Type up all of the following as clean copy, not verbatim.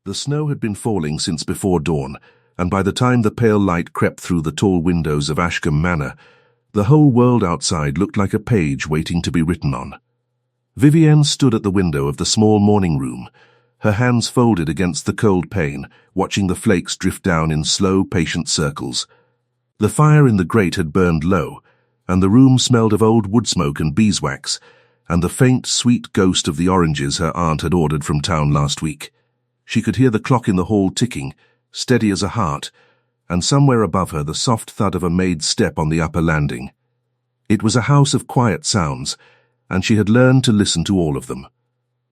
The snow had been falling since before dawn, and by the time the pale light crept through the tall windows of Ashcombe Manor, the whole world outside looked like a page waiting to be written on. Vivienne stood at the window of the small morning room, her hands folded against the cold pane, watching the flakes drift down in slow, patient circles. The fire in the grate had burned low, and the room smelled of old wood smoke and beeswax, and the faint, sweet ghost of the oranges her aunt had ordered from town last week. She could hear the clock in the hall ticking, steady as a heart, and somewhere above her the soft thud of a maid's step on the upper landing. It was a house of quiet sounds, and she had learned to listen to all of them.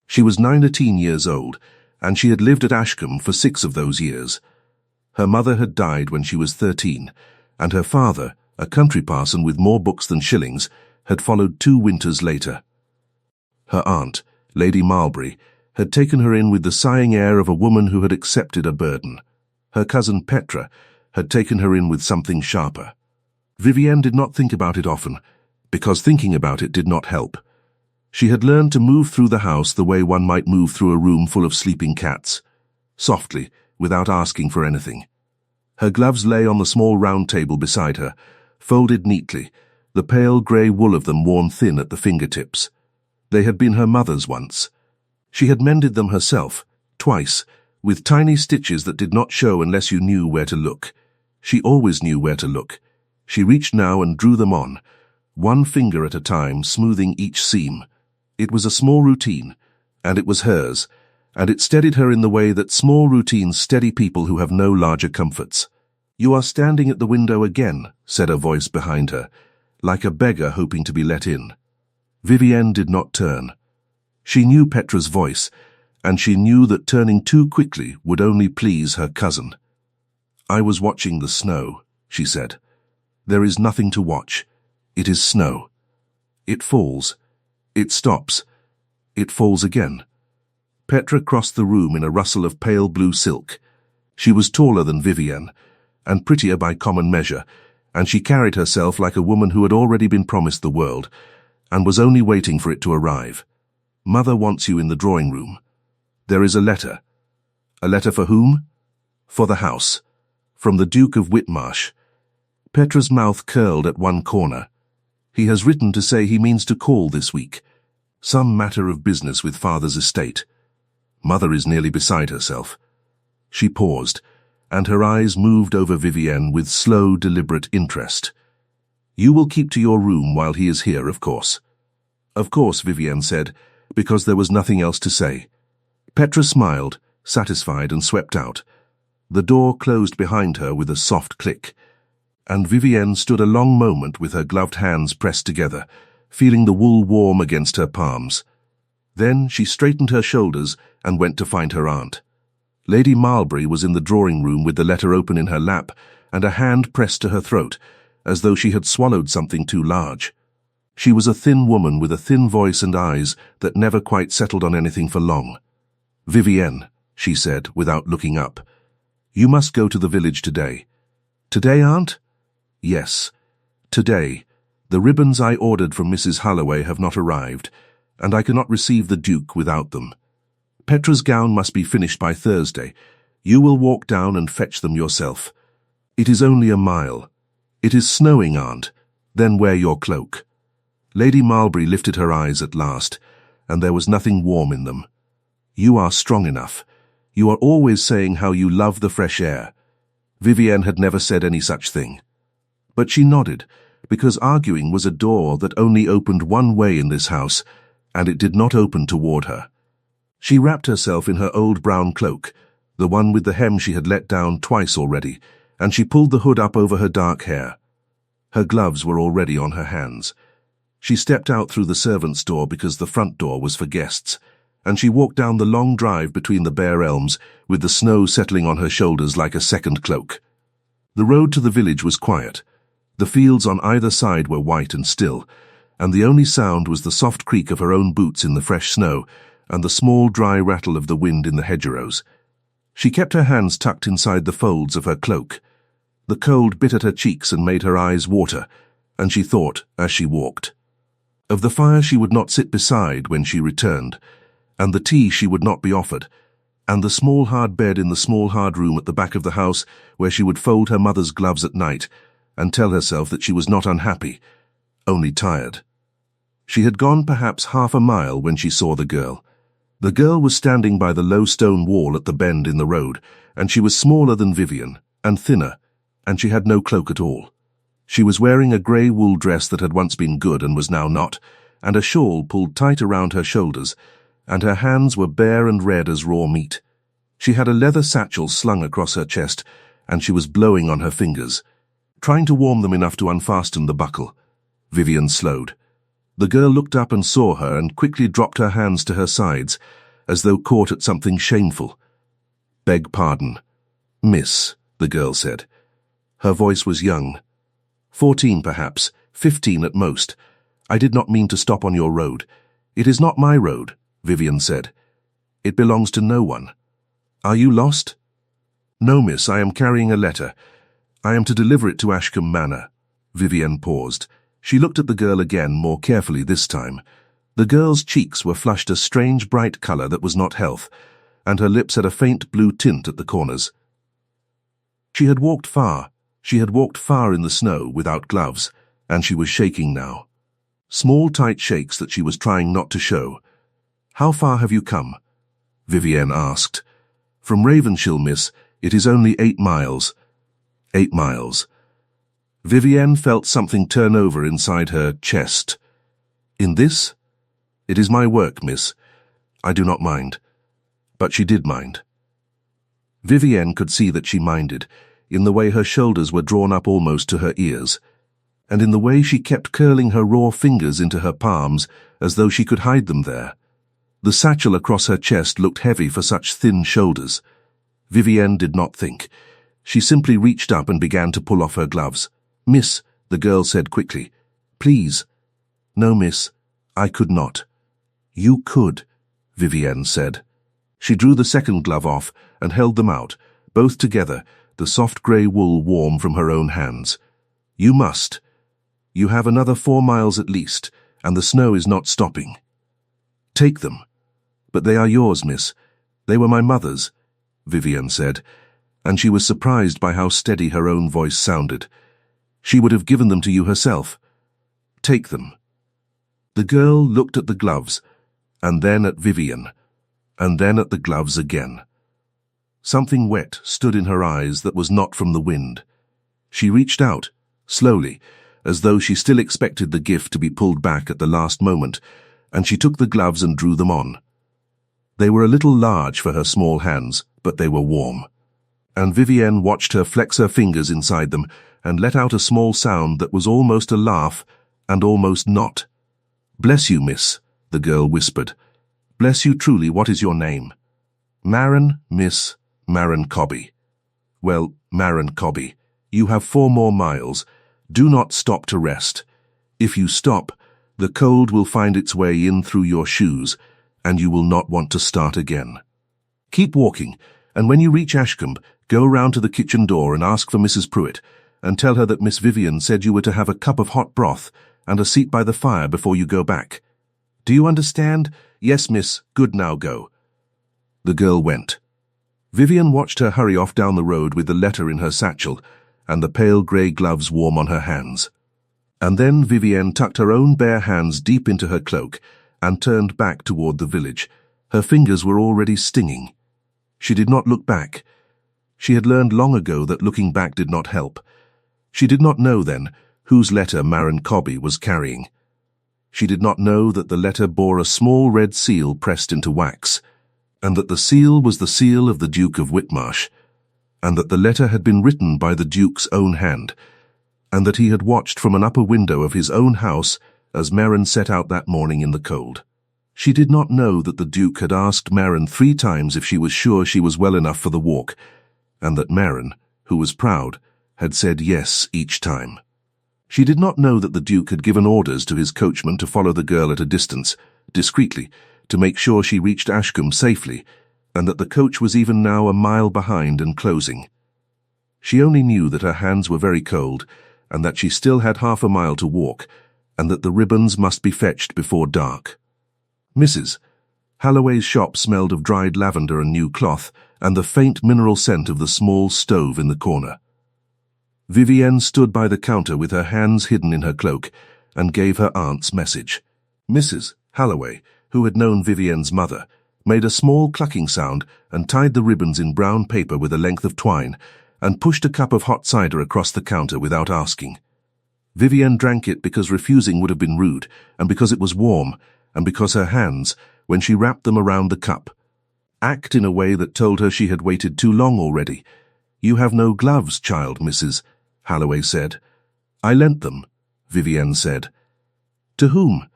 She was 19 years old, and she had lived at Ashcombe for 6 of those years. Her mother had died when she was 13, and her father, a country parson with more books than shillings, had followed 2 winters later. Her aunt, Lady Marlbury, had taken her in with the sighing air of a woman who had accepted a burden. Her cousin Petra had taken her in with something sharper. Vivienne did not think about it often, because thinking about it did not help. She had learned to move through the house the way one might move through a room full of sleeping cats, softly, without asking for anything. Her gloves lay on the small round table beside her, folded neatly, the pale grey wool of them worn thin at the fingertips. They had been her mother's once. She had mended them herself, twice, with tiny stitches that did not show unless you knew where to look. She always knew where to look. She reached now and drew them on, one finger at a time, smoothing each seam. It was a small routine, and it was hers, and it steadied her in the way that small routines steady people who have no larger comforts. "You are standing at the window again," said a voice behind her, like a beggar hoping to be let in. Vivienne did not turn. She knew Petra's voice, and she knew that turning too quickly would only please her cousin. "I was watching the snow," she said. "There is nothing to watch. It is snow. It falls. It stops. It falls again." Petra crossed the room in a rustle of pale blue silk. She was taller than Vivienne, and prettier by common measure, and she carried herself like a woman who had already been promised the world, and was only waiting for it to arrive. "Mother wants you in the drawing room. There is a letter." "A letter for whom?" "For the house. From the Duke of Whitmarsh." Petra's mouth curled at one corner. "He has written to say he means to call this week. Some matter of business with father's estate." Mother is nearly beside herself. She paused, and her eyes moved over Vivienne with slow, deliberate interest. "You will keep to your room while he is here, of course." "Of course," Vivienne said, because there was nothing else to say. Petra smiled, satisfied, and swept out. The door closed behind her with a soft click, and Vivienne stood a long moment with her gloved hands pressed together, feeling the wool warm against her palms. Then she straightened her shoulders and went to find her aunt. Lady Marlbury was in the drawing room with the letter open in her lap and a hand pressed to her throat, as though she had swallowed something too large. She was a thin woman with a thin voice and eyes that never quite settled on anything for long. "Vivienne," she said, without looking up, "you must go to the village today." "Today, Aunt?" "Yes, today. The ribbons I ordered from Mrs. Holloway have not arrived, and I cannot receive the Duke without them. Petra's gown must be finished by Thursday. You will walk down and fetch them yourself. It is only a mile. It is snowing, Aunt. Then wear your cloak." Lady Marlbury lifted her eyes at last, and there was nothing warm in them. "You are strong enough. You are always saying how you love the fresh air." Vivienne had never said any such thing. But she nodded, because arguing was a door that only opened one way in this house, and it did not open toward her. She wrapped herself in her old brown cloak, the one with the hem she had let down twice already, and she pulled the hood up over her dark hair. Her gloves were already on her hands. She stepped out through the servants' door because the front door was for guests, and she walked down the long drive between the bare elms, with the snow settling on her shoulders like a second cloak. The road to the village was quiet. The fields on either side were white and still, and the only sound was the soft creak of her own boots in the fresh snow and the small dry rattle of the wind in the hedgerows. She kept her hands tucked inside the folds of her cloak. The cold bit at her cheeks and made her eyes water, and she thought as she walked. Of the fire she would not sit beside when she returned, and the tea she would not be offered, And the small hard bed in the small hard room at the back of the house where she would fold her mother's gloves at night and tell herself that she was not unhappy, only tired. She had gone perhaps half a mile when she saw the girl. The girl was standing by the low stone wall at the bend in the road, and she was smaller than Vivian, and thinner, and she had no cloak at all. She was wearing a grey wool dress that had once been good and was now not, and a shawl pulled tight around her shoulders, and her hands were bare and red as raw meat. She had a leather satchel slung across her chest, and she was blowing on her fingers, trying to warm them enough to unfasten the buckle. Vivian slowed. The girl looked up and saw her and quickly dropped her hands to her sides, as though caught at something shameful. "Beg pardon, miss," the girl said. Her voice was young. 14 perhaps, 15 at most. "I did not mean to stop on your road. It is not my road," Vivian said. "It belongs to no one. Are you lost?" "No, miss, I am carrying a letter. I am to deliver it to Ashcombe Manor." Vivian paused. She looked at the girl again, more carefully this time. The girl's cheeks were flushed a strange bright colour that was not health, and her lips had a faint blue tint at the corners. She had walked far in the snow without gloves, and she was shaking now. Small tight shakes that she was trying not to show. "How far have you come?" Vivienne asked. "From Ravenshill, miss. It is only 8 miles. 8 miles. Vivienne felt something turn over inside her chest. "In this? It is my work, miss. I do not mind." But she did mind. Vivienne could see that she minded, in the way her shoulders were drawn up almost to her ears, and in the way she kept curling her raw fingers into her palms as though she could hide them there. The satchel across her chest looked heavy for such thin shoulders. Vivienne did not think. She simply reached up and began to pull off her gloves. "Miss," the girl said quickly. "Please." "No, miss, I could not." "You could," Vivienne said. She drew the second glove off and held them out, both together, the soft grey wool warm from her own hands. "You must. You have another 4 miles at least, and the snow is not stopping. Take them." "But they are yours, miss. They were my mother's," Vivienne said, and she was surprised by how steady her own voice sounded. "She would have given them to you herself. Take them." The girl looked at the gloves, and then at Vivienne, and then at the gloves again. Something wet stood in her eyes that was not from the wind. She reached out, slowly, as though she still expected the gift to be pulled back at the last moment, and she took the gloves and drew them on. They were a little large for her small hands, but they were warm. And Vivienne watched her flex her fingers inside them and let out a small sound that was almost a laugh and almost not. "Bless you, miss," the girl whispered. "Bless you truly. What is your name?" "Marin, miss, Marin Cobby." "Well, Marin Cobby, you have 4 more miles. Do not stop to rest. If you stop, the cold will find its way in through your shoes, and you will not want to start again. Keep walking, and when you reach Ashcombe, go round to the kitchen door and ask for Mrs. Pruitt, and tell her that Miss Vivian said you were to have a cup of hot broth and a seat by the fire before you go back. Do you understand?" "Yes, miss. Good, now go." The girl went. Vivian watched her hurry off down the road with the letter in her satchel and the pale grey gloves warm on her hands. And then Vivienne tucked her own bare hands deep into her cloak and turned back toward the village. Her fingers were already stinging. She did not look back. She had learned long ago that looking back did not help. She did not know then whose letter Marin Cobby was carrying. She did not know that the letter bore a small red seal pressed into wax, and that the seal was the seal of the Duke of Whitmarsh, and that the letter had been written by the Duke's own hand, and that he had watched from an upper window of his own house as Marin set out that morning in the cold. She did not know that the Duke had asked Marin 3 times if she was sure she was well enough for the walk, and that Marin, who was proud, had said yes each time. She did not know that the Duke had given orders to his coachman to follow the girl at a distance, discreetly, to make sure she reached Ashcombe safely, and that the coach was even now a mile behind and closing. She only knew that her hands were very cold, and that she still had half a mile to walk, and that the ribbons must be fetched before dark. "Mrs., Holloway's shop smelled of dried lavender and new cloth, and the faint mineral scent of the small stove in the corner. Vivienne stood by the counter with her hands hidden in her cloak, and gave her aunt's message. Mrs. Holloway, who had known Vivienne's mother, made a small clucking sound and tied the ribbons in brown paper with a length of twine, and pushed a cup of hot cider across the counter without asking. Vivienne drank it because refusing would have been rude, and because it was warm, and because her hands, when she wrapped them around the cup, acted in a way that told her she had waited too long already. "You have no gloves, child, Mrs. Holloway said. "I lent them," Vivienne said. "To whom?"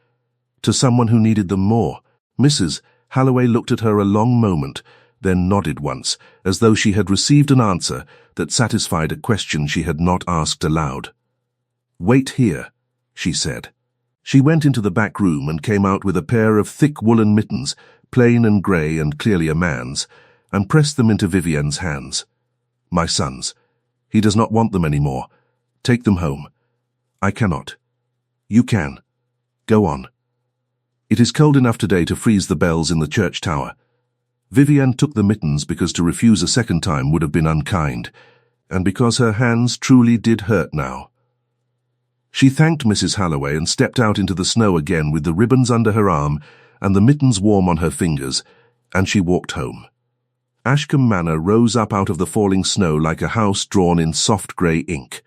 "To someone who needed them more." Mrs. Holloway looked at her a long moment, then nodded once, as though she had received an answer that satisfied a question she had not asked aloud. "Wait here," she said. She went into the back room and came out with a pair of thick woolen mittens, plain and grey and clearly a man's, and pressed them into Vivienne's hands. "My son's. He does not want them any more. Take them home." "I cannot." "You can. Go on." "It is cold enough today to freeze the bells in the church tower." Vivienne took the mittens because to refuse a second time would have been unkind, and because her hands truly did hurt now. She thanked Mrs. Holloway and stepped out into the snow again with the ribbons under her arm and the mittens warm on her fingers, and she walked home. Ashcombe Manor rose up out of the falling snow like a house drawn in soft grey ink.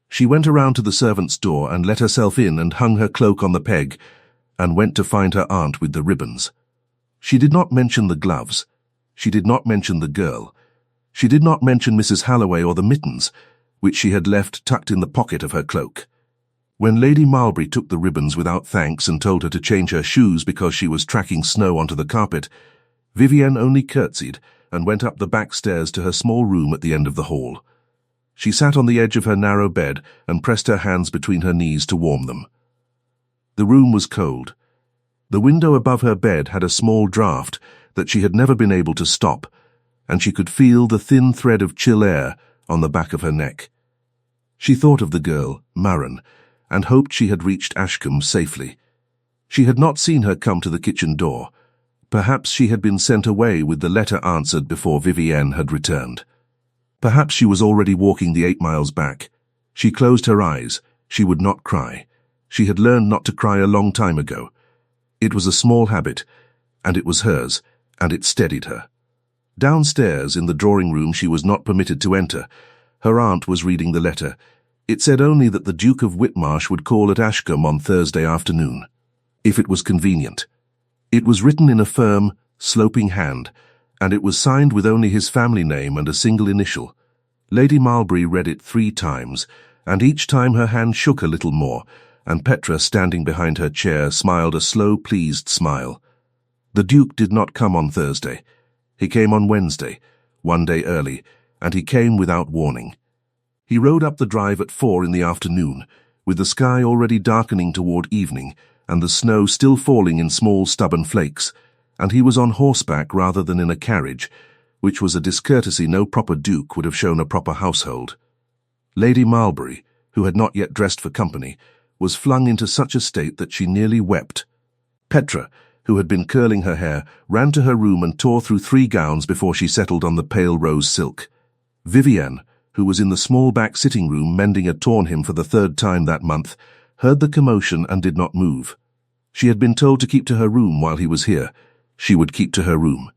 She went around to the servant's door and let herself in and hung her cloak on the peg, and went to find her aunt with the ribbons. She did not mention the gloves. She did not mention the girl. She did not mention Mrs. Holloway or the mittens, which she had left tucked in the pocket of her cloak. When Lady Marlbury took the ribbons without thanks and told her to change her shoes because she was tracking snow onto the carpet, Vivienne only curtsied and went up the back stairs to her small room at the end of the hall. She sat on the edge of her narrow bed and pressed her hands between her knees to warm them. The room was cold. The window above her bed had a small draught that she had never been able to stop, and she could feel the thin thread of chill air on the back of her neck. She thought of the girl, Maren, and hoped she had reached Ashcombe safely. She had not seen her come to the kitchen door. Perhaps she had been sent away with the letter answered before Vivienne had returned. Perhaps she was already walking the 8 miles back. She closed her eyes. She would not cry. She had learned not to cry a long time ago. It was a small habit, and it was hers, and it steadied her. Downstairs, in the drawing-room she was not permitted to enter, her aunt was reading the letter. It said only that the Duke of Whitmarsh would call at Ashcombe on Thursday afternoon, if it was convenient. It was written in a firm, sloping hand, and it was signed with only his family name and a single initial. Lady Marlbury read it 3 times, and each time her hand shook a little more, and Petra, standing behind her chair, smiled a slow, pleased smile. The Duke did not come on Thursday. He came on Wednesday, 1 day early, and he came without warning. He rode up the drive at 4 in the afternoon, with the sky already darkening toward evening, and the snow still falling in small stubborn flakes, and he was on horseback rather than in a carriage, which was a discourtesy no proper duke would have shown a proper household. Lady Marlbury, who had not yet dressed for company, was flung into such a state that she nearly wept. Petra, who had been curling her hair, ran to her room and tore through 3 gowns before she settled on the pale rose silk. Vivienne, who was in the small back sitting room mending a torn hem for the 3rd time that month, heard the commotion and did not move. She had been told to keep to her room while he was here. She would keep to her room.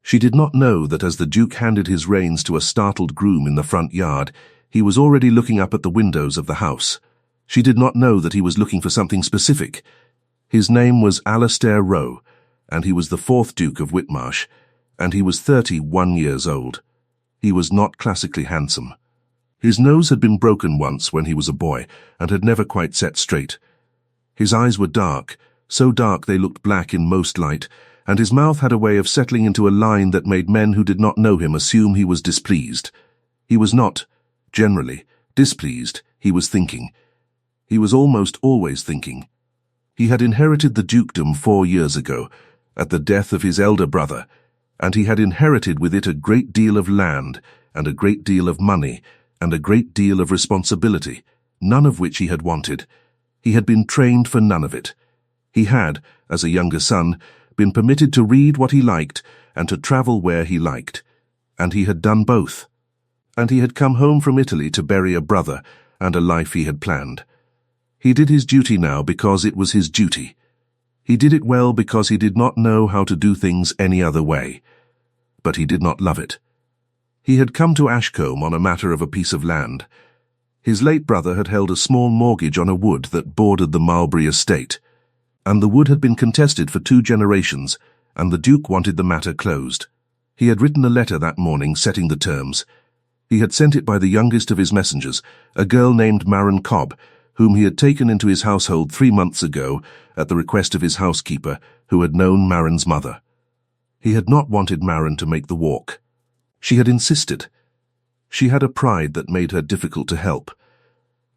She did not know that as the Duke handed his reins to a startled groom in the front yard, he was already looking up at the windows of the house. She did not know that he was looking for something specific. His name was Alastair Rowe, and he was the 4th Duke of Whitmarsh, and he was 31 years old. He was not classically handsome. His nose had been broken once when he was a boy, and had never quite set straight. His eyes were dark, so dark they looked black in most light, and his mouth had a way of settling into a line that made men who did not know him assume he was displeased. He was not, generally, displeased. He was thinking. He was almost always thinking. He had inherited the dukedom 4 years ago, at the death of his elder brother, and he had inherited with it a great deal of land, and a great deal of money, and a great deal of responsibility, none of which he had wanted. He had been trained for none of it. He had, as a younger son, been permitted to read what he liked and to travel where he liked. And he had done both. And he had come home from Italy to bury a brother and a life he had planned. He did his duty now because it was his duty. He did it well because he did not know how to do things any other way. But he did not love it. He had come to Ashcombe on a matter of a piece of land. His late brother had held a small mortgage on a wood that bordered the Marlbury estate, and the wood had been contested for 2 generations, and the Duke wanted the matter closed. He had written a letter that morning setting the terms. He had sent it by the youngest of his messengers, a girl named Maren Cobb, whom he had taken into his household 3 months ago at the request of his housekeeper, who had known Maren's mother. He had not wanted Maren to make the walk. She had insisted. She had a pride that made her difficult to help,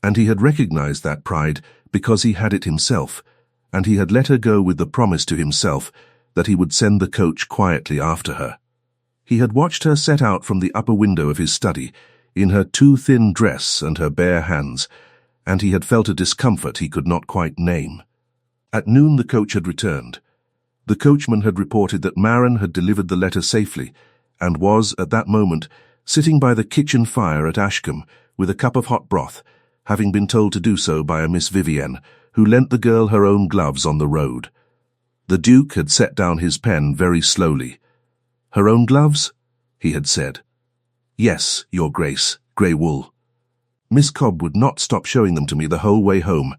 and he had recognized that pride because he had it himself, and he had let her go with the promise to himself that he would send the coach quietly after her. He had watched her set out from the upper window of his study, in her too thin dress and her bare hands, and he had felt a discomfort he could not quite name. At noon the coach had returned. The coachman had reported that Maren had delivered the letter safely, and was, at that moment, sitting by the kitchen fire at Ashcombe with a cup of hot broth, having been told to do so by a Miss Vivienne, who lent the girl her own gloves on the road. The Duke had set down his pen very slowly. "Her own gloves?" he had said. "Yes, Your Grace, grey wool. Miss Cobb would not stop showing them to me the whole way home.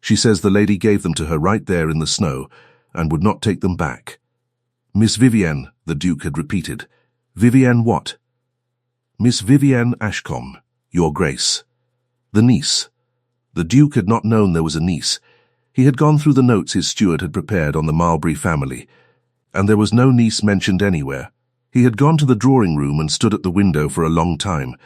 She says the lady gave them to her right there in the snow, and would not take them back." "Miss Vivienne," the Duke had repeated. "Vivienne what?" "Miss Vivienne Ashcombe, Your Grace. The niece." The Duke had not known there was a niece. He had gone through the notes his steward had prepared on the Marlbury family, and there was no niece mentioned anywhere. He had gone to the drawing-room and stood at the window for a long time,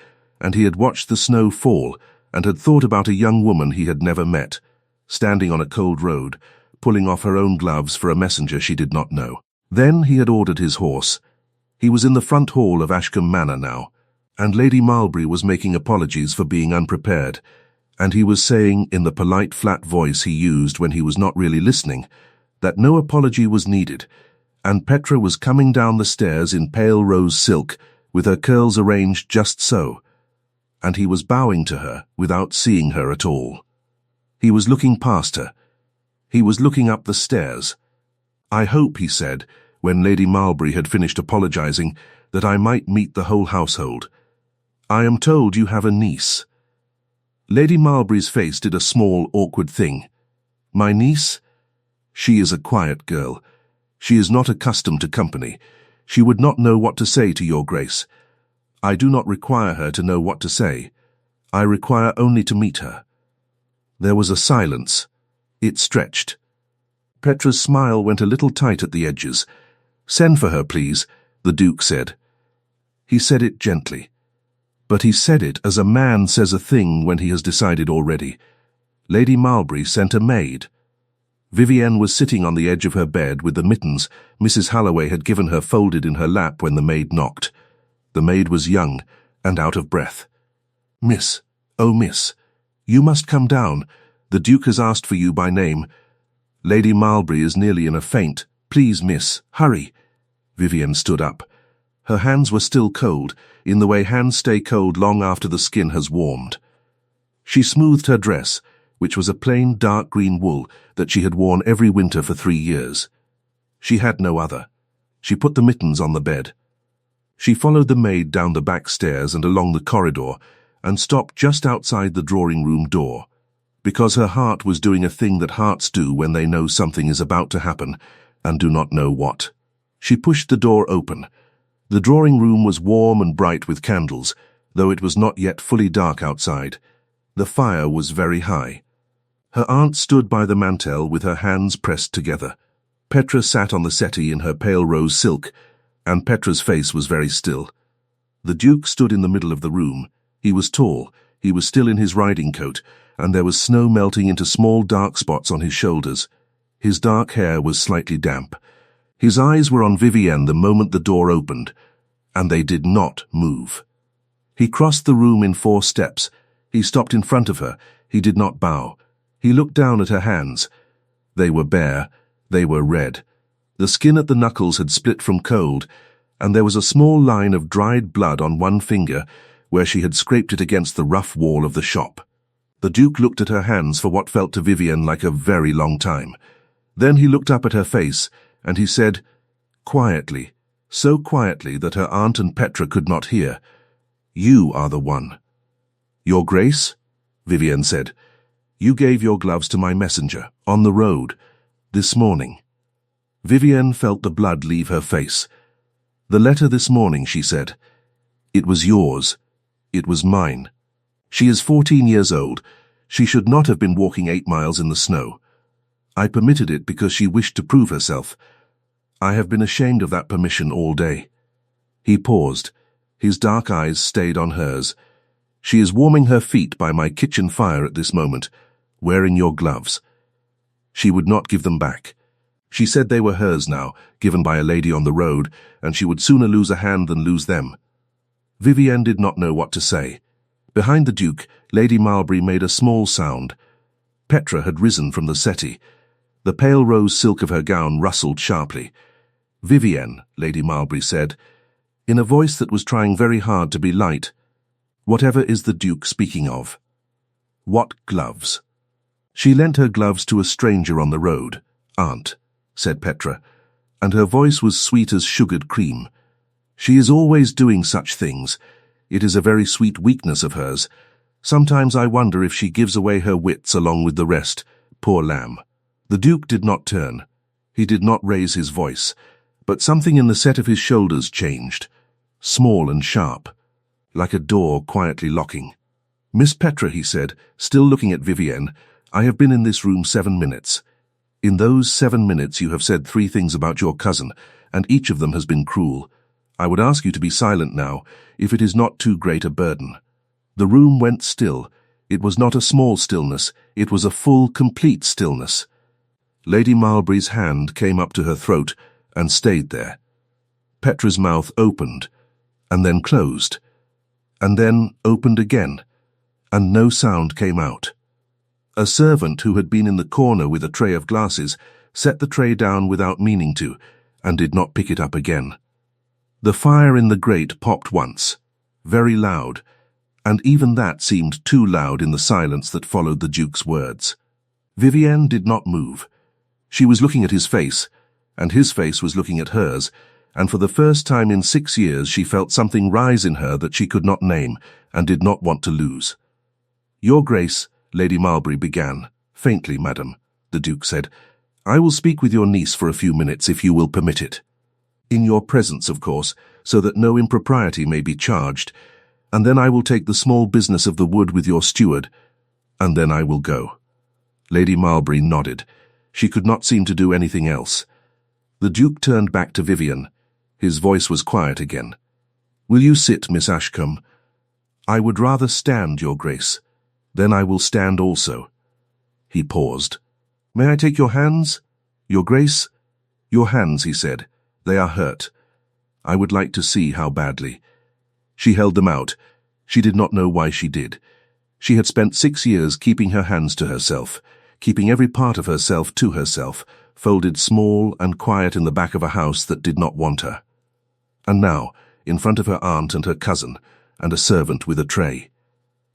and he had watched the snow fall and had thought about a young woman he had never met, standing on a cold road, pulling off her own gloves for a messenger she did not know. Then he had ordered his horse. He was in the front hall of Ashcombe Manor now, and Lady Marlbury was making apologies for being unprepared, and he was saying, in the polite flat voice he used when he was not really listening, that no apology was needed, and Petra was coming down the stairs in pale rose silk, with her curls arranged just so, and he was bowing to her without seeing her at all. He was looking past her. He was looking up the stairs. "I hope," he said, when Lady Marlbury had finished apologizing, "that I might meet the whole household. I am told you have a niece." Lady Marlbury's face did a small, awkward thing. "My niece? She is a quiet girl. She is not accustomed to company. She would not know what to say to Your Grace. I do not require her to know what to say. I require only to meet her." There was a silence. It stretched. Petra's smile went a little tight at the edges. "Send for her, please," the Duke said. He said it gently. But he said it as a man says a thing when he has decided already. Lady Marlbury sent a maid. Vivienne was sitting on the edge of her bed with the mittens Mrs. Halloway had given her folded in her lap when the maid knocked. The maid was young and out of breath. "Miss, oh miss, you must come down. The Duke has asked for you by name. Lady Marlbury is nearly in a faint. Please, miss, hurry." Vivienne stood up. Her hands were still cold, in the way hands stay cold long after the skin has warmed. She smoothed her dress, which was a plain dark green wool that she had worn every winter for 3 years. She had no other. She put the mittens on the bed. She followed the maid down the back stairs and along the corridor, and stopped just outside the drawing-room door, because her heart was doing a thing that hearts do when they know something is about to happen and do not know what. She pushed the door open. The drawing-room was warm and bright with candles, though it was not yet fully dark outside. The fire was very high. Her aunt stood by the mantel with her hands pressed together. Petra sat on the settee in her pale rose silk, and Petra's face was very still. The Duke stood in the middle of the room. He was tall, he was still in his riding coat, and there was snow melting into small dark spots on his shoulders. His dark hair was slightly damp. His eyes were on Vivienne the moment the door opened, and they did not move. He crossed the room in 4 steps. He stopped in front of her. He did not bow. He looked down at her hands. They were bare. They were red. The skin at the knuckles had split from cold, and there was a small line of dried blood on one finger where she had scraped it against the rough wall of the shop. The Duke looked at her hands for what felt to Vivienne like a very long time. Then he looked up at her face, and he said, quietly, so quietly that her aunt and Petra could not hear, "You are the one." "Your Grace?" Vivienne said. "You gave your gloves to my messenger, on the road, this morning." Vivienne felt the blood leave her face. "The letter this morning," she said. "It was yours. It was mine. She is 14 years old. She should not have been walking 8 miles in the snow. I permitted it because she wished to prove herself. I have been ashamed of that permission all day." He paused. His dark eyes stayed on hers. "She is warming her feet by my kitchen fire at this moment, wearing your gloves." She would not give them back. She said they were hers now, given by a lady on the road, and she would sooner lose a hand than lose them. Vivienne did not know what to say. Behind the Duke, Lady Marlbury made a small sound. Petra had risen from the settee. The pale rose silk of her gown rustled sharply. "Vivienne," Lady Marlbury said, in a voice that was trying very hard to be light, "whatever is the Duke speaking of?" "What gloves?" "She lent her gloves to a stranger on the road, Aunt," said Petra, and her voice was sweet as sugared cream. "She is always doing such things. It is a very sweet weakness of hers. Sometimes I wonder if she gives away her wits along with the rest, poor lamb." The Duke did not turn. He did not raise his voice, but something in the set of his shoulders changed, small and sharp, like a door quietly locking. "Miss Petra," he said, still looking at Vivienne, "I have been in this room 7 minutes. In those 7 minutes you have said 3 things about your cousin, and each of them has been cruel. I would ask you to be silent now, if it is not too great a burden." The room went still. It was not a small stillness, it was a full, complete stillness. Lady Marlbury's hand came up to her throat and stayed there. Petra's mouth opened, and then closed, and then opened again, and no sound came out. A servant who had been in the corner with a tray of glasses set the tray down without meaning to, and did not pick it up again. The fire in the grate popped once, very loud, and even that seemed too loud in the silence that followed the Duke's words. Vivienne did not move. She was looking at his face, and his face was looking at hers, and for the first time in 6 years she felt something rise in her that she could not name and did not want to lose. "Your Grace," Lady Marlbury began. "Faintly, madam," the Duke said. "I will speak with your niece for a few minutes if you will permit it. In your presence, of course, so that no impropriety may be charged, and then I will take the small business of the wood with your steward, and then I will go." Lady Marlbury nodded. She could not seem to do anything else. The Duke turned back to Vivienne. His voice was quiet again. "Will you sit, Miss Ashcombe?" "I would rather stand, Your Grace. Then I will stand also." He paused. "May I take your hands, Your Grace?" "Your hands," he said. "They are hurt. I would like to see how badly." She held them out. She did not know why she did. She had spent 6 years keeping her hands to herself, keeping every part of herself to herself, folded small and quiet in the back of a house that did not want her. And now, in front of her aunt and her cousin, and a servant with a tray.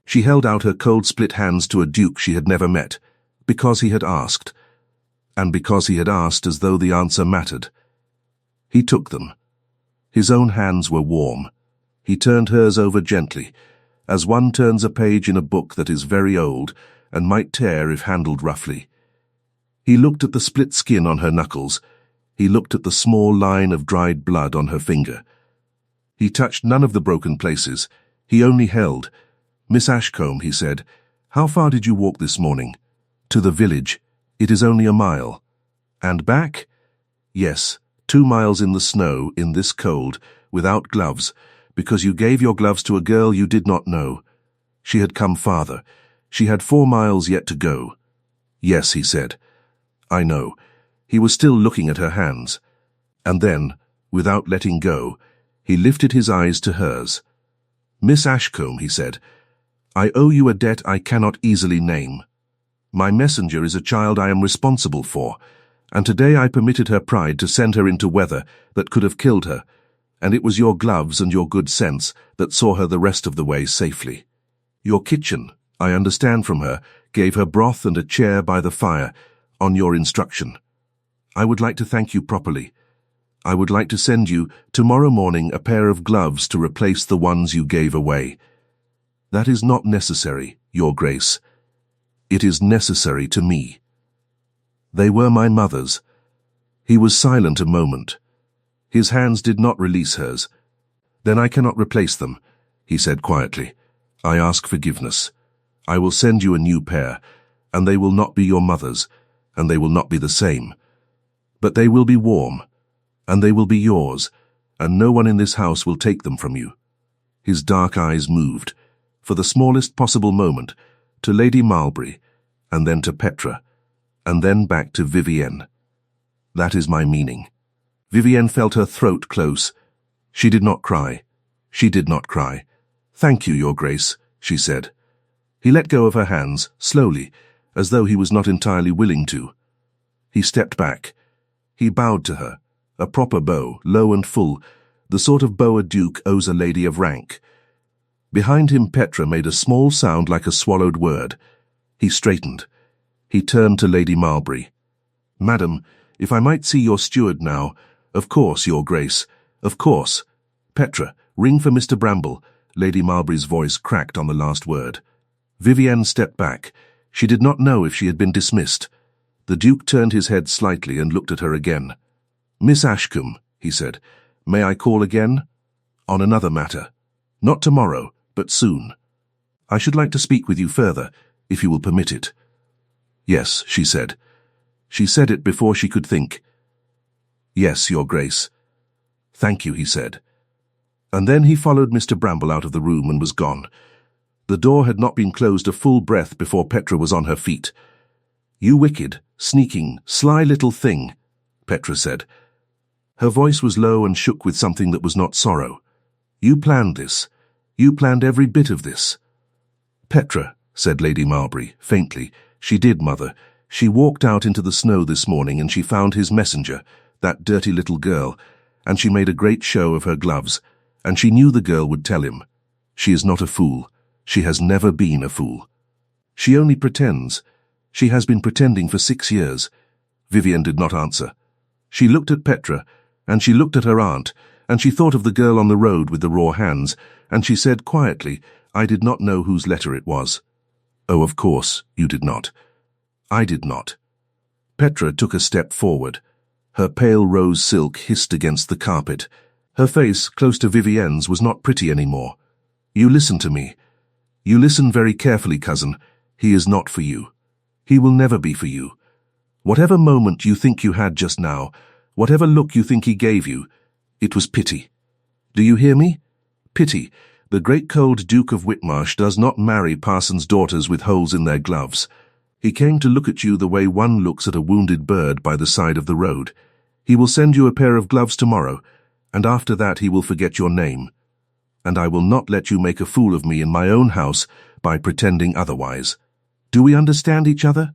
She held out her cold split hands to a Duke she had never met, because he had asked, and because he had asked as though the answer mattered. He took them. His own hands were warm. He turned hers over gently, as one turns a page in a book that is very old and might tear if handled roughly. He looked at the split skin on her knuckles. He looked at the small line of dried blood on her finger. He touched none of the broken places. He only held. "Miss Ashcombe," he said, "how far did you walk this morning?" "To the village. It is only a mile." "And back?" "Yes, 2 miles in the snow, in this cold, without gloves, because you gave your gloves to a girl you did not know. She had come farther. She had 4 miles yet to go." "Yes," he said. "I know." He was still looking at her hands. And then, without letting go, he lifted his eyes to hers. "Miss Ashcombe," he said, "I owe you a debt I cannot easily name. My messenger is a child I am responsible for, and today I permitted her pride to send her into weather that could have killed her, and it was your gloves and your good sense that saw her the rest of the way safely. Your kitchen, I understand from her, gave her broth and a chair by the fire, on your instruction. I would like to thank you properly. I would like to send you, tomorrow morning, a pair of gloves to replace the ones you gave away. That is not necessary, Your Grace. It is necessary to me. They were my mother's. He was silent a moment. His hands did not release hers. Then I cannot replace them, he said quietly. I ask forgiveness. I will send you a new pair, and they will not be your mother's, and they will not be the same. But they will be warm, and they will be yours, and no one in this house will take them from you. His dark eyes moved, for the smallest possible moment, to Lady Marlbury, and then to Petra, and then back to Vivienne. That is my meaning. Vivienne felt her throat close. She did not cry. She did not cry. Thank you, Your Grace, she said. He let go of her hands, slowly, as though he was not entirely willing to. He stepped back. He bowed to her, a proper bow, low and full, the sort of bow a duke owes a lady of rank. Behind him Petra made a small sound like a swallowed word. He straightened. He turned to Lady Marlbury. Madam, if I might see your steward now, of course, Your Grace, of course. Petra, ring for Mr. Bramble. Lady Marlbury's voice cracked on the last word. Vivienne stepped back. She did not know if she had been dismissed. The Duke turned his head slightly and looked at her again. Miss Ashcombe, he said, may I call again? On another matter. Not tomorrow, but soon. I should like to speak with you further, if you will permit it. Yes, she said. She said it before she could think. Yes, Your Grace. Thank you, he said. And then he followed Mr. Bramble out of the room and was gone. The door had not been closed a full breath before Petra was on her feet. You wicked, sneaking, sly little thing, Petra said. Her voice was low and shook with something that was not sorrow. You planned this. You planned every bit of this. Petra, said Lady Marlbury, faintly. She did, Mother. She walked out into the snow this morning and she found his messenger, that dirty little girl, and she made a great show of her gloves, and she knew the girl would tell him. She is not a fool. She has never been a fool. She only pretends. She has been pretending for 6 years. Vivienne did not answer. She looked at Petra, and she looked at her aunt, and she thought of the girl on the road with the raw hands, and she said quietly, I did not know whose letter it was. Oh, of course, you did not. I did not. Petra took a step forward. Her pale rose silk hissed against the carpet. Her face, close to Vivienne's, was not pretty any more. You listen to me. You listen very carefully, cousin. He is not for you. He will never be for you. Whatever moment you think you had just now, whatever look you think he gave you, it was pity. Do you hear me? Pity. The great cold Duke of Whitmarsh does not marry parsons' daughters with holes in their gloves. He came to look at you the way one looks at a wounded bird by the side of the road. He will send you a pair of gloves tomorrow, and after that he will forget your name. And I will not let you make a fool of me in my own house by pretending otherwise. Do we understand each other?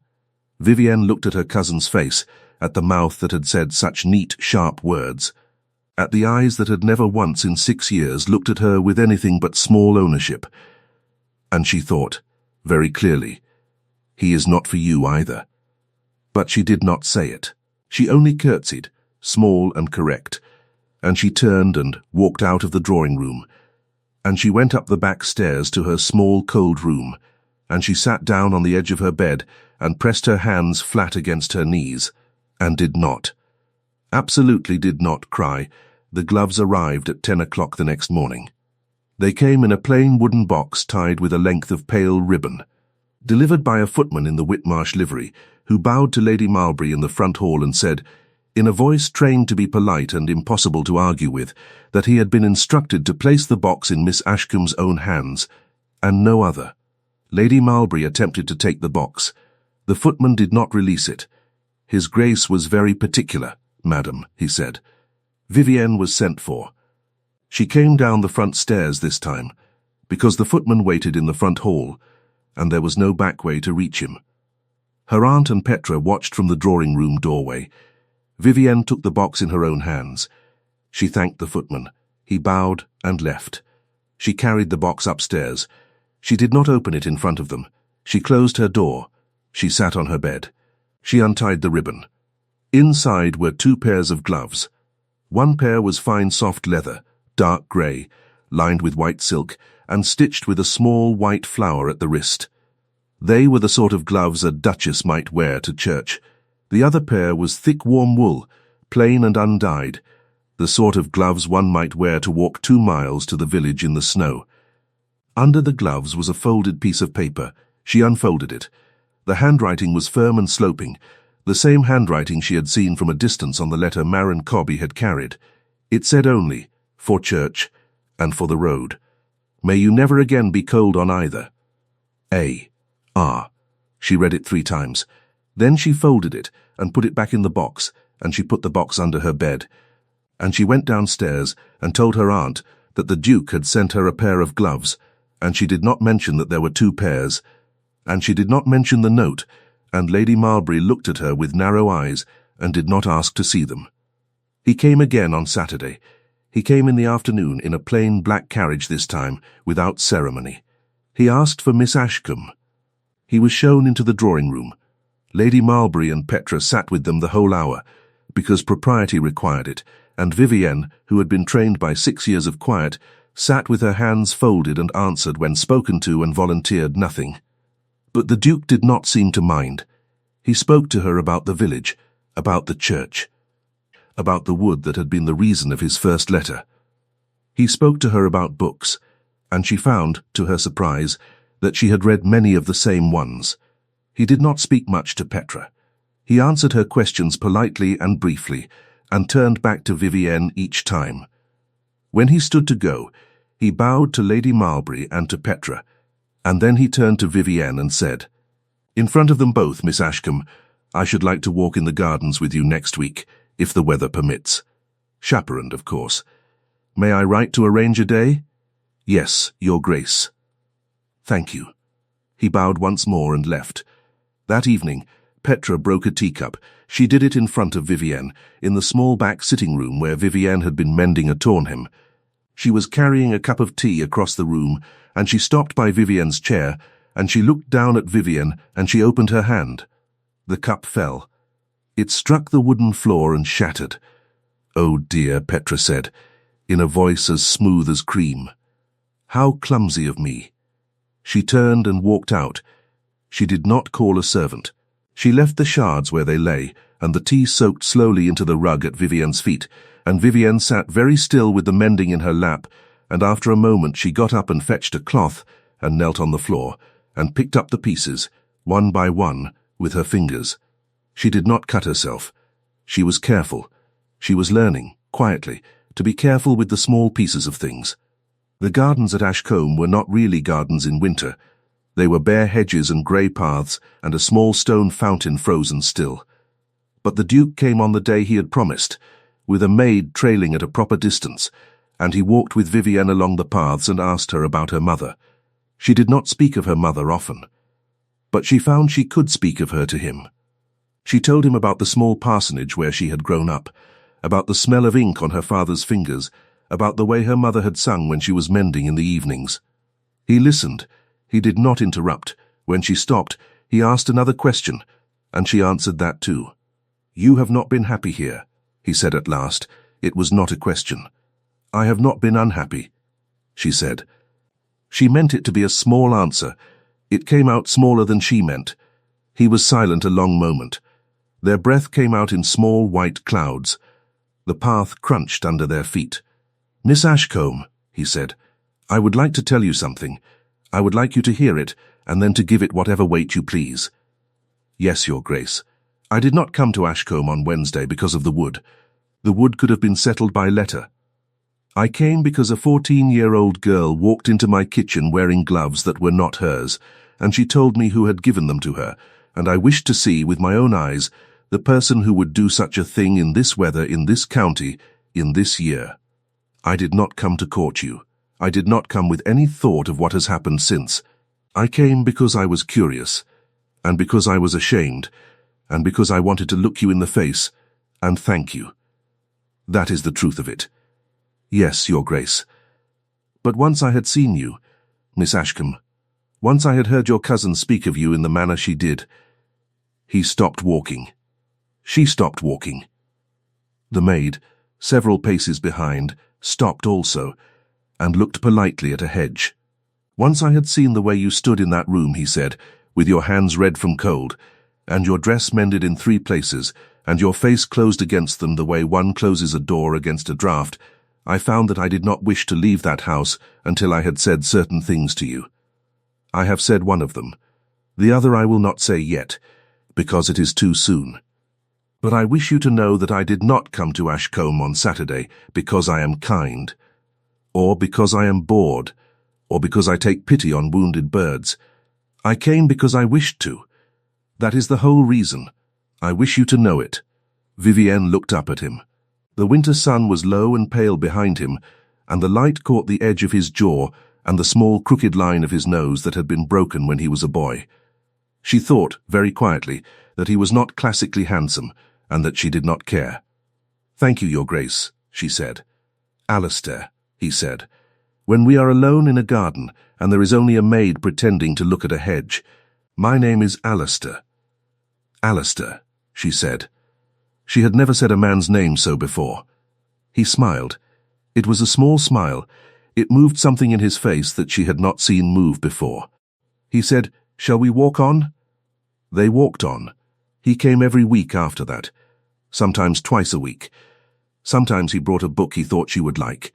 Vivienne looked at her cousin's face, at the mouth that had said such neat, sharp words, at the eyes that had never once in 6 years looked at her with anything but small ownership. And she thought, very clearly, he is not for you either. But she did not say it. She only curtsied, small and correct, and she turned and walked out of the drawing-room, and she went up the back stairs to her small, cold room, and she sat down on the edge of her bed and pressed her hands flat against her knees, and did not, absolutely did not cry. The gloves arrived at 10 o'clock the next morning. They came in a plain wooden box tied with a length of pale ribbon, delivered by a footman in the Whitmarsh livery, who bowed to Lady Marlbury in the front hall and said, in a voice trained to be polite and impossible to argue with, that he had been instructed to place the box in Miss Ashcombe's own hands, and no other. Lady Marlbury attempted to take the box. The footman did not release it. His Grace was very particular, madam, he said. Vivienne was sent for. She came down the front stairs this time, because the footman waited in the front hall, and there was no back way to reach him. Her aunt and Petra watched from the drawing-room doorway. Vivienne took the box in her own hands. She thanked the footman. He bowed and left. She carried the box upstairs. She did not open it in front of them. She closed her door. She sat on her bed. She untied the ribbon. Inside were 2 pairs of gloves. One pair was fine soft leather, dark grey, lined with white silk, and stitched with a small white flower at the wrist. They were the sort of gloves a duchess might wear to church. The other pair was thick warm wool, plain and undyed, the sort of gloves one might wear to walk 2 miles to the village in the snow. Under the gloves was a folded piece of paper. She unfolded it. The handwriting was firm and sloping, the same handwriting she had seen from a distance on the letter Marin Cobby had carried. It said only, "For church, and for the road. May you never again be cold on either. A. R." She read it 3 times. Then she folded it and put it back in the box, and she put the box under her bed. And she went downstairs and told her aunt that the Duke had sent her a pair of gloves, and she did not mention that there were 2 pairs. And she did not mention the note, and Lady Marlbury looked at her with narrow eyes and did not ask to see them. He came again on Saturday. He came in the afternoon in a plain black carriage this time, without ceremony. He asked for Miss Ashcombe. He was shown into the drawing-room. Lady Marlbury and Petra sat with them the whole hour, because propriety required it, and Vivienne, who had been trained by 6 years of quiet, sat with her hands folded and answered when spoken to and volunteered nothing. But the Duke did not seem to mind. He spoke to her about the village, about the church, about the wood that had been the reason of his first letter. He spoke to her about books, and she found, to her surprise, that she had read many of the same ones. He did not speak much to Petra. He answered her questions politely and briefly, and turned back to Vivienne each time. When he stood to go, he bowed to Lady Marlbury and to Petra, and then he turned to Vivienne and said, "In front of them both, Miss Ashcombe, I should like to walk in the gardens with you next week, if the weather permits. Chaperoned, of course. May I write to arrange a day? Yes, Your Grace." "Thank you." He bowed once more and left. That evening, Petra broke a teacup. She did it in front of Vivienne, in the small back sitting room where Vivienne had been mending a torn hem. She was carrying a cup of tea across the room, and she stopped by Vivienne's chair, and she looked down at Vivienne, and she opened her hand. The cup fell. It struck the wooden floor and shattered. "Oh dear," Petra said, in a voice as smooth as cream. "How clumsy of me." She turned and walked out. She did not call a servant. She left the shards where they lay, and the tea soaked slowly into the rug at Vivienne's feet, and Vivienne sat very still with the mending in her lap, and after a moment she got up and fetched a cloth, and knelt on the floor, and picked up the pieces, one by one, with her fingers. She did not cut herself. She was careful. She was learning, quietly, to be careful with the small pieces of things. The gardens at Ashcombe were not really gardens in winter. They were bare hedges and grey paths, and a small stone fountain frozen still. But the Duke came on the day he had promised, with a maid trailing at a proper distance, and he walked with Vivienne along the paths and asked her about her mother. She did not speak of her mother often, but she found she could speak of her to him. She told him about the small parsonage where she had grown up, about the smell of ink on her father's fingers, about the way her mother had sung when she was mending in the evenings. He listened. He did not interrupt. When she stopped, he asked another question, and she answered that too. "You have not been happy here," he said at last. It was not a question. "I have not been unhappy," she said. She meant it to be a small answer. It came out smaller than she meant. He was silent a long moment. Their breath came out in small white clouds. The path crunched under their feet. "Miss Ashcombe," he said, "I would like to tell you something. I would like you to hear it, and then to give it whatever weight you please." "Yes, Your Grace. I did not come to Ashcombe on Wednesday because of the wood. The wood could have been settled by letter. I came because a 14-year-old girl walked into my kitchen wearing gloves that were not hers, and she told me who had given them to her, and I wished to see with my own eyes the person who would do such a thing in this weather, in this county, in this year. I did not come to court you. I did not come with any thought of what has happened since. I came because I was curious. and because I was ashamed, and because I wanted to look you in the face and thank you. That is the truth of it. Yes, Your Grace. But once I had seen you, Miss Ashcombe, once I had heard your cousin speak of you in the manner she did, he stopped walking. She stopped walking. The maid, several paces behind, stopped also, and looked politely at a hedge. Once I had seen the way you stood in that room, he said, with your hands red from cold, and your dress mended in 3 places, and your face closed against them the way one closes a door against a draught, I found that I did not wish to leave that house until I had said certain things to you. I have said one of them. The other I will not say yet, because it is too soon. But I wish you to know that I did not come to Ashcombe on Saturday because I am kind, or because I am bored, or because I take pity on wounded birds. I came because I wished to. That is the whole reason. I wish you to know it. Vivienne looked up at him. The winter sun was low and pale behind him, and the light caught the edge of his jaw and the small crooked line of his nose that had been broken when he was a boy. She thought, very quietly, that he was not classically handsome, and that she did not care. "Thank you, Your Grace," she said. "Alistair," he said. "When we are alone in a garden, and there is only a maid pretending to look at a hedge, my name is Alistair." "Alistair," she said. She had never said a man's name so before. He smiled. It was a small smile. It moved something in his face that she had not seen move before. He said, "Shall we walk on?" They walked on. He came every week after that, sometimes twice a week. Sometimes he brought a book he thought she would like.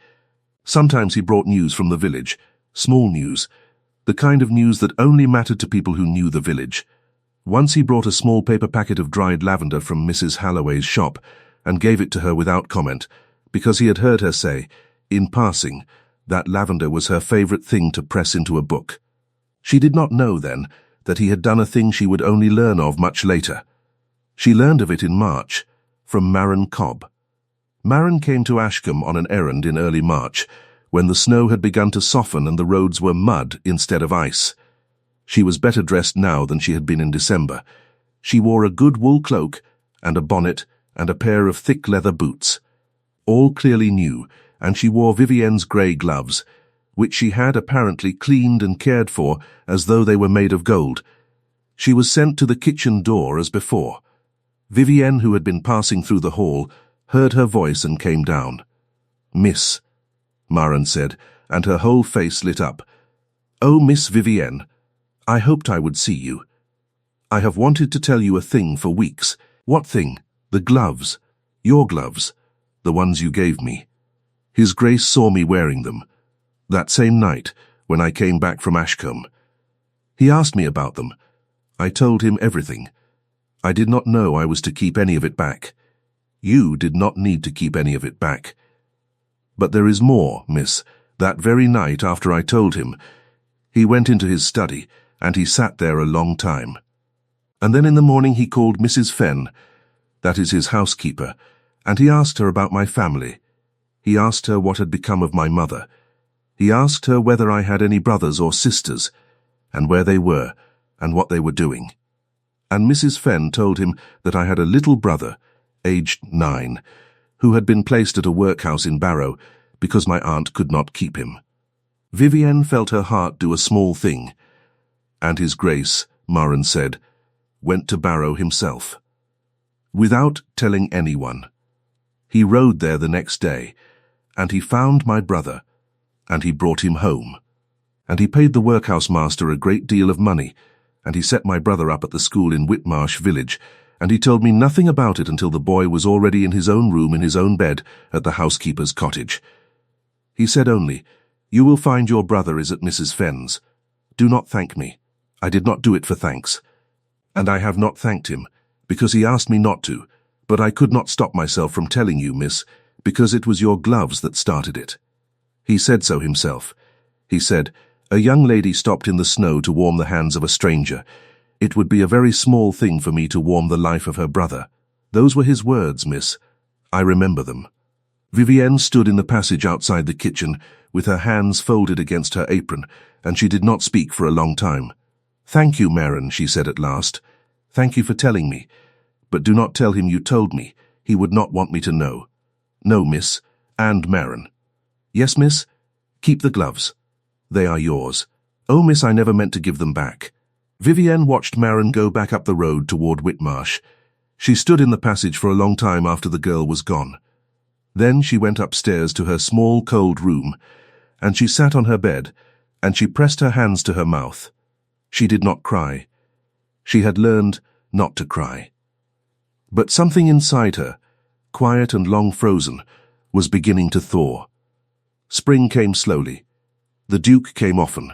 Sometimes he brought news from the village, small news, the kind of news that only mattered to people who knew the village. Once he brought a small paper packet of dried lavender from Mrs. Halloway's shop and gave it to her without comment, because he had heard her say, in passing, that lavender was her favorite thing to press into a book. She did not know then that he had done a thing she would only learn of much later. She learned of it in March, from Maron Cobb. Maron came to Ashcombe on an errand in early March, when the snow had begun to soften and the roads were mud instead of ice. She was better dressed now than she had been in December. She wore a good wool cloak and a bonnet and a pair of thick leather boots, all clearly new, and she wore Vivienne's grey gloves, which she had apparently cleaned and cared for as though they were made of gold. She was sent to the kitchen door as before. Vivienne, who had been passing through the hall, heard her voice and came down. "Miss," Maron said, and her whole face lit up. "Oh, Miss Vivienne, I hoped I would see you. I have wanted to tell you a thing for weeks." "What thing?" "The gloves. Your gloves. The ones you gave me. His Grace saw me wearing them, that same night when I came back from Ashcombe. He asked me about them. I told him everything. I did not know I was to keep any of it back. You did not need to keep any of it back. But there is more, miss. That very night after I told him, he went into his study, and he sat there a long time. And then in the morning he called Mrs. Fenn, that is his housekeeper, and he asked her about my family. He asked her what had become of my mother. He asked her whether I had any brothers or sisters, and where they were, and what they were doing. And Mrs. Fenn told him that I had a little brother, aged 9, who had been placed at a workhouse in Barrow because my aunt could not keep him. Vivienne felt her heart do a small thing, and His Grace, Maron said, went to Barrow himself. Without telling anyone. He rode there the next day, and he found my brother, and he brought him home. And he paid the workhouse master a great deal of money, and he set my brother up at the school in Whitmarsh village, and he told me nothing about it until the boy was already in his own room in his own bed at the housekeeper's cottage. He said only, "You will find your brother is at Mrs. Fenn's. Do not thank me. I did not do it for thanks. And I have not thanked him, because he asked me not to, but I could not stop myself from telling you, miss, because it was your gloves that started it." He said so himself. He said, "A young lady stopped in the snow to warm the hands of a stranger. It would be a very small thing for me to warm the life of her brother." Those were his words, miss. I remember them. Vivienne stood in the passage outside the kitchen, with her hands folded against her apron, and she did not speak for a long time. "Thank you, Marin," she said at last. "Thank you for telling me. But do not tell him you told me. He would not want me to know." "No, miss. And Marin." "Yes, miss? Keep the gloves. They are yours." "Oh, miss, I never meant to give them back." Vivienne watched Marin go back up the road toward Whitmarsh. She stood in the passage for a long time after the girl was gone. Then she went upstairs to her small, cold room, and she sat on her bed, and she pressed her hands to her mouth. She did not cry. She had learned not to cry. But something inside her, quiet and long frozen, was beginning to thaw. Spring came slowly. The Duke came often.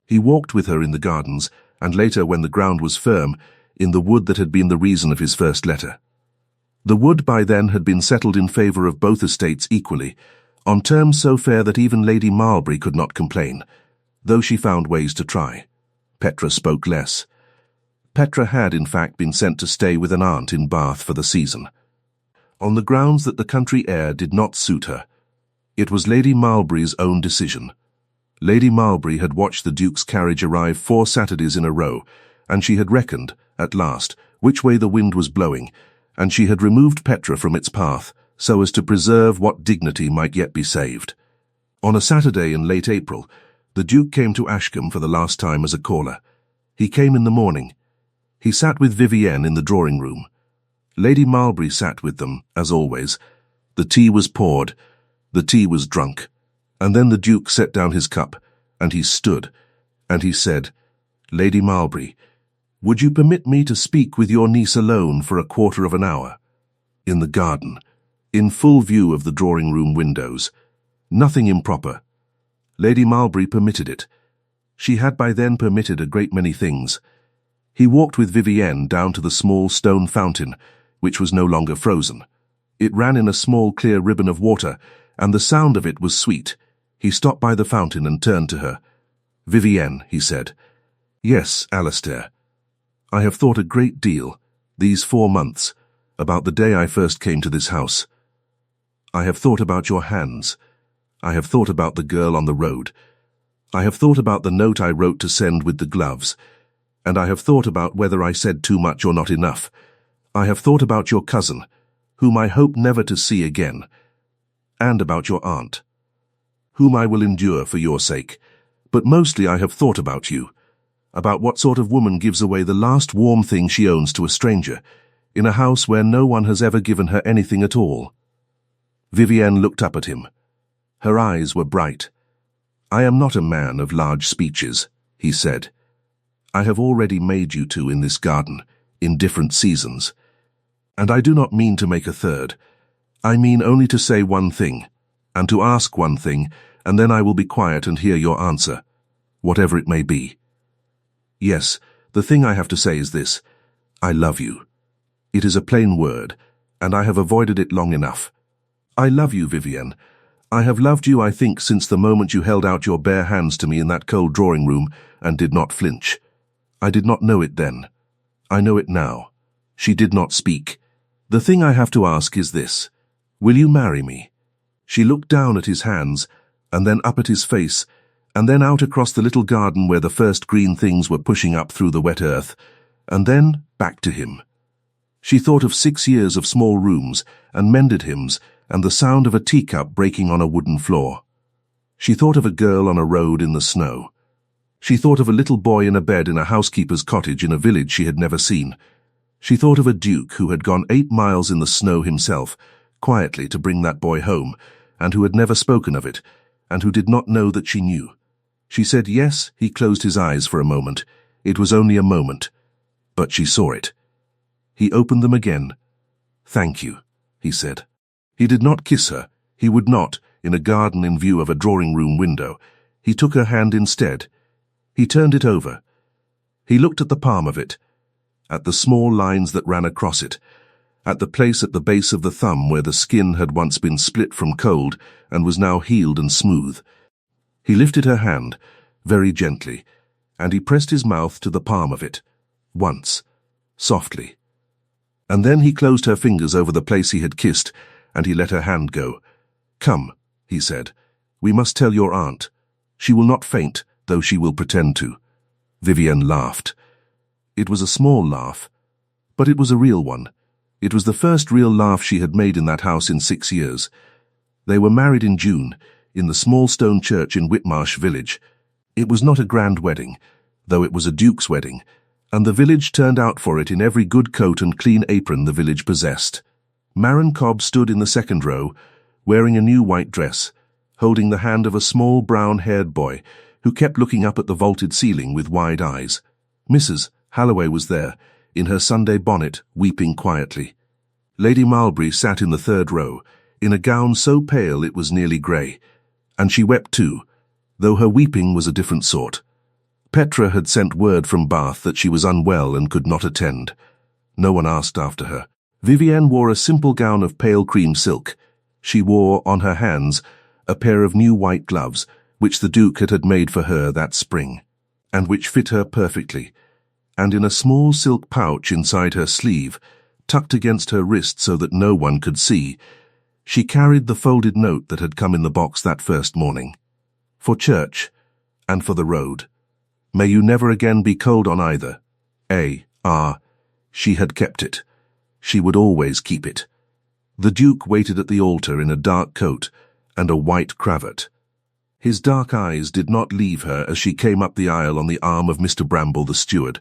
He walked with her in the gardens, and later, when the ground was firm, in the wood that had been the reason of his first letter. The wood by then had been settled in favour of both estates equally, on terms so fair that even Lady Marlbury could not complain, though she found ways to try. Petra spoke less. Petra had, in fact, been sent to stay with an aunt in Bath for the season, on the grounds that the country air did not suit her. It was Lady Marlbury's own decision. Lady Marlbury had watched the Duke's carriage arrive 4 Saturdays in a row, and she had reckoned, at last, which way the wind was blowing, and she had removed Petra from its path so as to preserve what dignity might yet be saved. On a Saturday in late April, the Duke came to Ashcombe for the last time as a caller. He came in the morning. He sat with Vivienne in the drawing-room. Lady Marlbury sat with them, as always. The tea was poured. The tea was drunk. And then the Duke set down his cup, and he stood, and he said, "Lady Marlbury, would you permit me to speak with your niece alone for a quarter of an hour?" In the garden, in full view of the drawing-room windows. Nothing improper. Lady Marlbury permitted it. She had by then permitted a great many things. He walked with Vivienne down to the small stone fountain, which was no longer frozen. It ran in a small clear ribbon of water, and the sound of it was sweet. He stopped by the fountain and turned to her. "Vivienne," he said. "Yes, Alastair. I have thought a great deal, these 4 months, about the day I first came to this house. I have thought about your hands. I have thought about the girl on the road. I have thought about the note I wrote to send with the gloves, and I have thought about whether I said too much or not enough. I have thought about your cousin, whom I hope never to see again, and about your aunt, whom I will endure for your sake. But mostly I have thought about you, about what sort of woman gives away the last warm thing she owns to a stranger, in a house where no one has ever given her anything at all." Vivienne looked up at him. Her eyes were bright. "I am not a man of large speeches," he said. "I have already made you 2 in this garden, in different seasons. And I do not mean to make a third. I mean only to say one thing, and to ask one thing, and then I will be quiet and hear your answer, whatever it may be. Yes, the thing I have to say is this: I love you. It is a plain word, and I have avoided it long enough. I love you, Vivienne. I have loved you, I think, since the moment you held out your bare hands to me in that cold drawing-room and did not flinch. I did not know it then. I know it now. She did not speak. The thing I have to ask is this: will you marry me?" She looked down at his hands, and then up at his face, and then out across the little garden where the first green things were pushing up through the wet earth, and then back to him. She thought of 6 years of small rooms and mended hymns and the sound of a teacup breaking on a wooden floor. She thought of a girl on a road in the snow. She thought of a little boy in a bed in a housekeeper's cottage in a village she had never seen. She thought of a duke who had gone 8 miles in the snow himself, quietly to bring that boy home, and who had never spoken of it, and who did not know that she knew. She said yes. He closed his eyes for a moment. It was only a moment, but she saw it. He opened them again. "Thank you," he said. He did not kiss her. He would not, in a garden in view of a drawing-room window. He took her hand instead. He turned it over. He looked at the palm of it, at the small lines that ran across it, at the place at the base of the thumb where the skin had once been split from cold and was now healed and smooth. He lifted her hand, very gently, and he pressed his mouth to the palm of it, once, softly. And then he closed her fingers over the place he had kissed, and he let her hand go. "Come," he said, "we must tell your aunt. She will not faint, though she will pretend to." Vivienne laughed. It was a small laugh, but it was a real one. It was the first real laugh she had made in that house in 6 years. They were married in June, in the small stone church in Whitmarsh village. It was not a grand wedding, though it was a duke's wedding, and the village turned out for it in every good coat and clean apron the village possessed. Maron Cobb stood in the second row, wearing a new white dress, holding the hand of a small brown-haired boy who kept looking up at the vaulted ceiling with wide eyes. Mrs. Halloway was there, in her Sunday bonnet, weeping quietly. Lady Marlbury sat in the third row, in a gown so pale it was nearly grey, and she wept too, though her weeping was a different sort. Petra had sent word from Bath that she was unwell and could not attend. No one asked after her. Vivienne wore a simple gown of pale cream silk. She wore, on her hands, a pair of new white gloves, which the Duke had made for her that spring, and which fit her perfectly, and in a small silk pouch inside her sleeve, tucked against her wrist so that no one could see, she carried the folded note that had come in the box that first morning. For church, and for the road. May you never again be cold on either. A.R. She had kept it. She would always keep it. The Duke waited at the altar in a dark coat and a white cravat. His dark eyes did not leave her as she came up the aisle on the arm of Mr. Bramble the steward,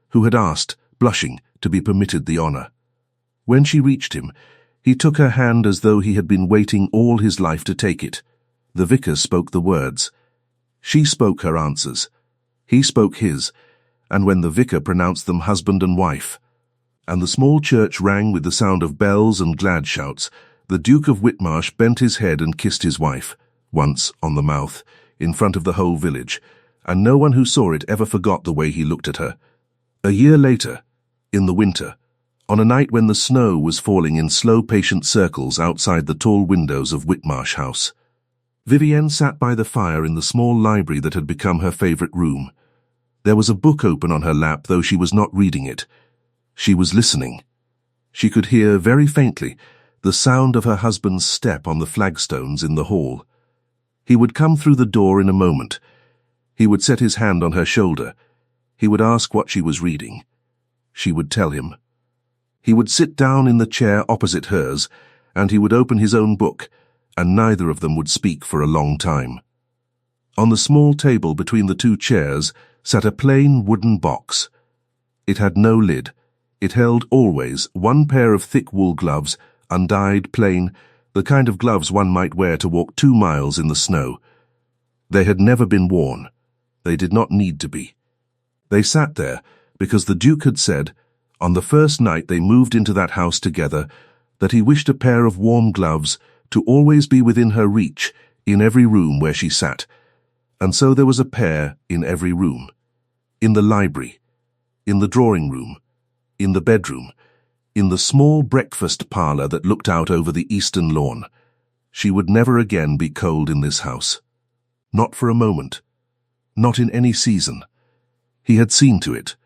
who had asked, blushing, to be permitted the honour. When she reached him, he took her hand as though he had been waiting all his life to take it. The vicar spoke the words. She spoke her answers. He spoke his, and when the vicar pronounced them husband and wife, and the small church rang with the sound of bells and glad shouts, the Duke of Whitmarsh bent his head and kissed his wife, once on the mouth, in front of the whole village, and no one who saw it ever forgot the way he looked at her. A year later, in the winter, on a night when the snow was falling in slow, patient circles outside the tall windows of Whitmarsh House, Vivienne sat by the fire in the small library that had become her favourite room. There was a book open on her lap, though she was not reading it. She was listening. She could hear, very faintly, the sound of her husband's step on the flagstones in the hall. He would come through the door in a moment. He would set his hand on her shoulder. He would ask what she was reading. She would tell him. He would sit down in the chair opposite hers, and he would open his own book, and neither of them would speak for a long time. On the small table between the two chairs sat a plain wooden box. It had no lid. It held always one pair of thick wool gloves, undyed, plain, the kind of gloves one might wear to walk 2 miles in the snow. They had never been worn. They did not need to be. They sat there because the Duke had said, on the first night they moved into that house together, that he wished a pair of warm gloves to always be within her reach in every room where she sat. And so there was a pair in every room. In the library, in the drawing room, in the bedroom, in the small breakfast parlour that looked out over the eastern lawn. She would never again be cold in this house. Not for a moment. Not in any season. He had seen to it.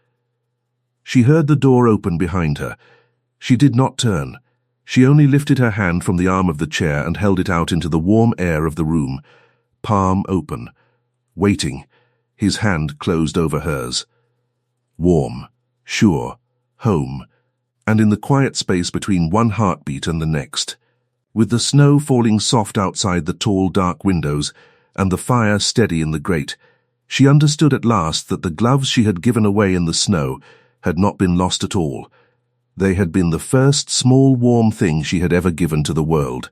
She heard the door open behind her. She did not turn. She only lifted her hand from the arm of the chair and held it out into the warm air of the room, palm open, waiting, his hand closed over hers. Warm, sure, home, and in the quiet space between one heartbeat and the next, with the snow falling soft outside the tall, dark windows and the fire steady in the grate, she understood at last that the gloves she had given away in the snow had not been lost at all. They had been the first small warm thing she had ever given to the world,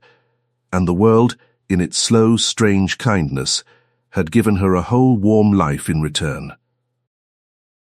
and the world, in its slow, strange kindness, had given her a whole warm life in return.